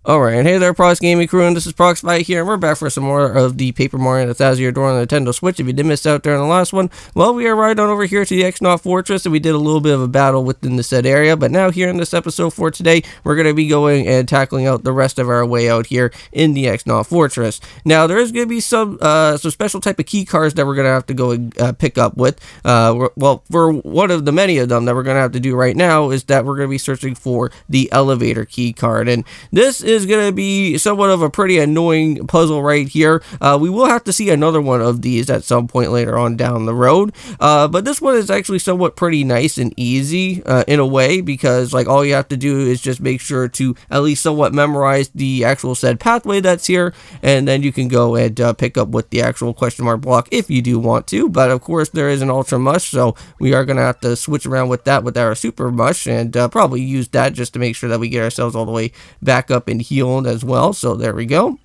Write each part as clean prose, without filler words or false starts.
Alright, hey there, Prox Gaming Crew, and this is Proxify here, and we're back for some more of the Paper Mario 1000-Year Door on the Nintendo Switch. If you did miss out there in the last one, well, we are right on over here to the X Naut Fortress, and we did a little bit of a battle within the said area, but now here in this episode for today, we're going to be going and tackling out the rest of our way out here in the X Naut Fortress. Now, there is going to be some special type of key cards that we're going to have to go and pick up with. Well, for one of the many of them that we're going to have to do right now is that we're going to be searching for the elevator key card, and this is going to be somewhat of a pretty annoying puzzle right here. We will have to see another one of these at some point later on down the road, but this one is actually somewhat pretty nice and easy in a way, because like all you have to do is just make sure to at least somewhat memorize the actual said pathway that's here, and then you can go and pick up with the actual question mark block if you do want to. But of course there is an ultra mush, so we are going to have to switch around with that with our super mush, and probably use that just to make sure that we get ourselves all the way back up and healed as well. So there we go.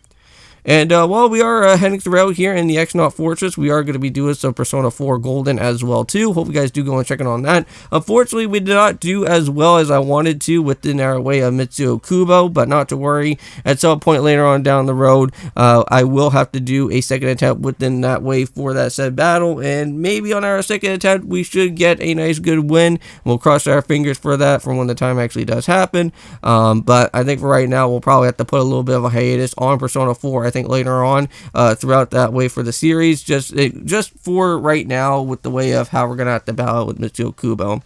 And while we are heading throughout here in the X Naut Fortress, we are going to be doing some Persona 4 Golden as well too. Hope you guys do go and check in on that. Unfortunately, we did not do as well as I wanted to within our way of Mitsuo Kubo, but not to worry. At some point later on down the road, I will have to do a second attempt within that way for that said battle, and maybe on our second attempt we should get a nice good win. We'll cross our fingers for that for when the time actually does happen. But I think for right now we'll probably have to put a little bit of a hiatus on Persona 4. I think later on throughout that way for the series, just for right now with the way of how we're gonna have to battle with Mitsuo Kubo.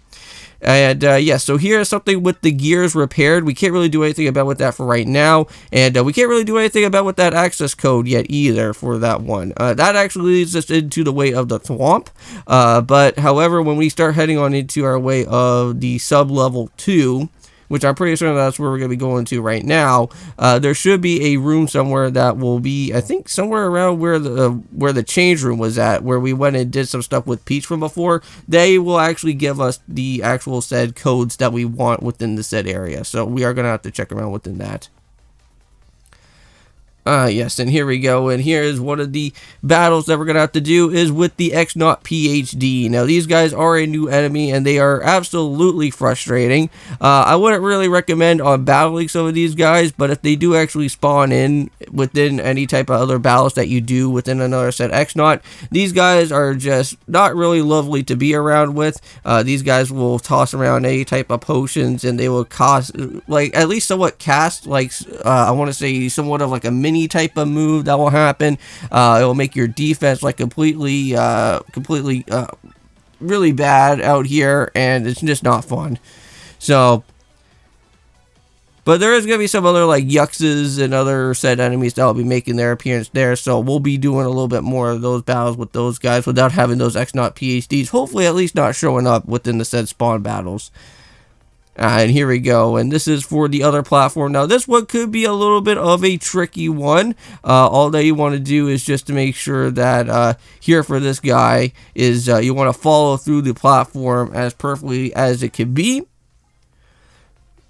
And yeah, so here's something with the gears repaired. We can't really do anything about with that for right now, and we can't really do anything about with that access code yet either for that one. That actually leads us into the way of the swamp, but however, when we start heading on into our way of the sub-level 2, which I'm pretty sure that's where we're going to be going to right now, there should be a room somewhere that will be, I think, somewhere around where the change room was at, where we went and did some stuff with Peach from before. They will actually give us the actual said codes that we want within the said area, so we are going to have to check around within that. Yes, and here we go, and here is one of the battles that we're going to have to do is with the X Naut PhD. Now, these guys are a new enemy, and they are absolutely frustrating. I wouldn't really recommend on battling some of these guys, but if they do actually spawn in within any type of other battles that you do within another set X Naut, these guys are just not really lovely to be around with. These guys will toss around any type of potions, and they will cost, like, at least somewhat cast, like, I want to say somewhat of like a mini type of move that will happen. It will make your defense like completely really bad out here, and it's just not fun. So, but there is going to be some other like Yuxes and other said enemies that will be making their appearance there, so we'll be doing a little bit more of those battles with those guys without having those X Naut PhDs, hopefully at least not showing up within the said spawn battles. And here we go, and this is for the other platform. Now, this one could be a little bit of a tricky one. All that you want to do is just to make sure that here for this guy is you want to follow through the platform as perfectly as it can be.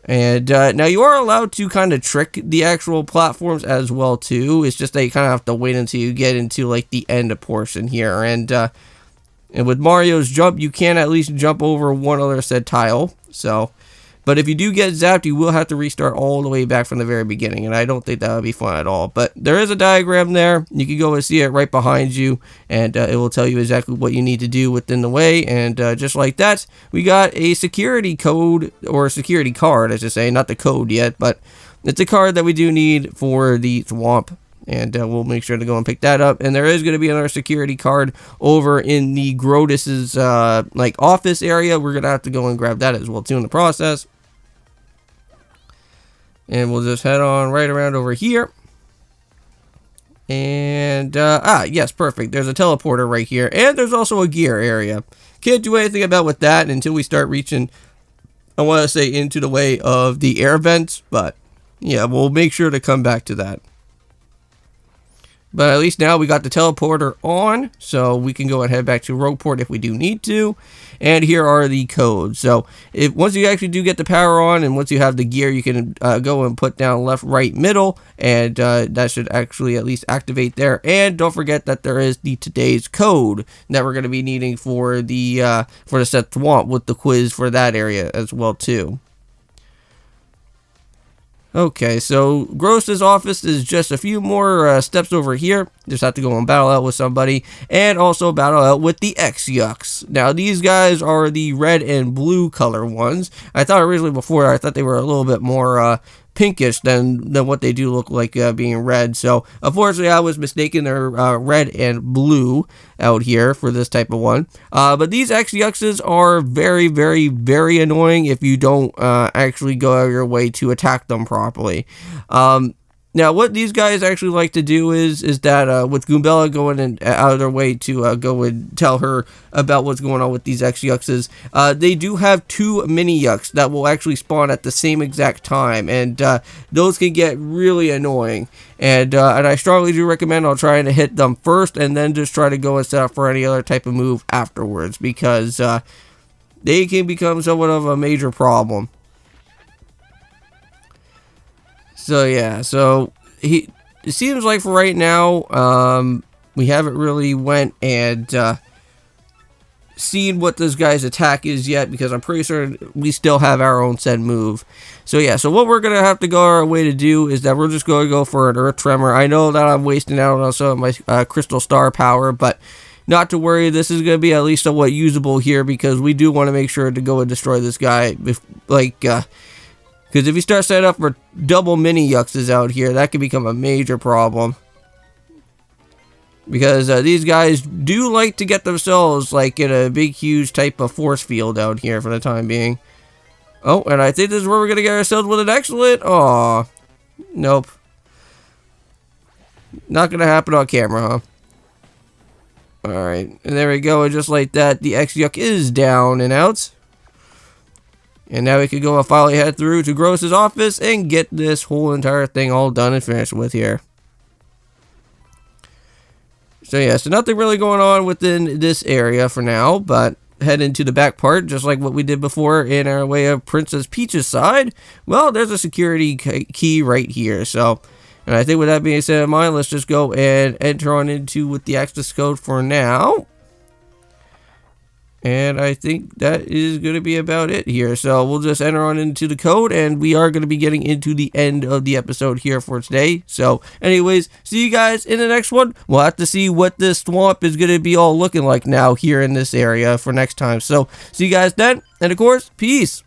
And now you are allowed to kind of trick the actual platforms as well too. It's just that you kind of have to wait until you get into like the end portion here. And with Mario's jump, you can at least jump over one other said tile. So, but if you do get zapped, you will have to restart all the way back from the very beginning, and I don't think that would be fun at all. But there is a diagram there. You can go and see it right behind you, and it will tell you exactly what you need to do within the way. And just like that, we got a security code, or a security card, I should say, not the code yet, but it's a card that we do need for the swamp. And we'll make sure to go and pick that up. And there is going to be another security card over in the Grotus's like office area. We're going to have to go and grab that as well too in the process. And we'll just head on right around over here. And yes, perfect. There's a teleporter right here, and there's also a gear area. Can't do anything about with that until we start reaching, I want to say, into the way of the air vents. But yeah, we'll make sure to come back to that. But at least now we got the teleporter on, so we can go and head back to Rogueport if we do need to. And here are the codes. So once you actually do get the power on, and once you have the gear, you can go and put down left, right, middle, and that should actually at least activate there. And don't forget that there is the today's code that we're going to be needing for the set swamp with the quiz for that area as well too. Okay, so Gross's office is just a few more steps over here. Just have to go and battle out with somebody, and also battle out with the X Yucks. Now, these guys are the red and blue color ones. I thought originally before, I thought they were a little bit more pinkish than what they do look like being red. So, unfortunately, I was mistaken. They're red and blue out here for this type of one. But these X Yuxes are very, very, very annoying if you don't actually go out of your way to attack them properly. Now, what these guys actually like to do is that with Goombella going out of their way to go and tell her about what's going on with these X Yuxes, they do have 2 mini Yucks that will actually spawn at the same exact time, and those can get really annoying. And I strongly do recommend trying to hit them first, and then just try to go and set up for any other type of move afterwards, because they can become somewhat of a major problem. So yeah, so it seems like for right now, we haven't really went and seen what this guy's attack is yet, because I'm pretty sure we still have our own said move. So yeah, so what we're going to have to go our way to do is that we're just going to go for an Earth Tremor. I know that I'm wasting out on some of my Crystal Star power, but not to worry, this is going to be at least somewhat usable here, because we do want to make sure to go and destroy this guy, because if you start setting up for double mini Yuxes out here, that could become a major problem. Because these guys do like to get themselves like in a big, huge type of force field out here for the time being. Oh, and I think this is where we're going to get ourselves with an excellent. Aw. Nope. Not going to happen on camera, huh? Alright, and there we go, and just like that, the X Yuck is down and out. And now we can go and finally head through to Gross's office and get this whole entire thing all done and finished with here. So yeah, so nothing really going on within this area for now, but head into the back part, just like what we did before in our way of Princess Peach's side. Well, there's a security key right here, so... And I think with that being said in mind, let's just go and enter on into with the access code for now. And I think that is going to be about it here. So we'll just enter on into the code, and we are going to be getting into the end of the episode here for today. So anyways, see you guys in the next one. We'll have to see what this swamp is going to be all looking like now here in this area for next time. So see you guys then. And of course, peace.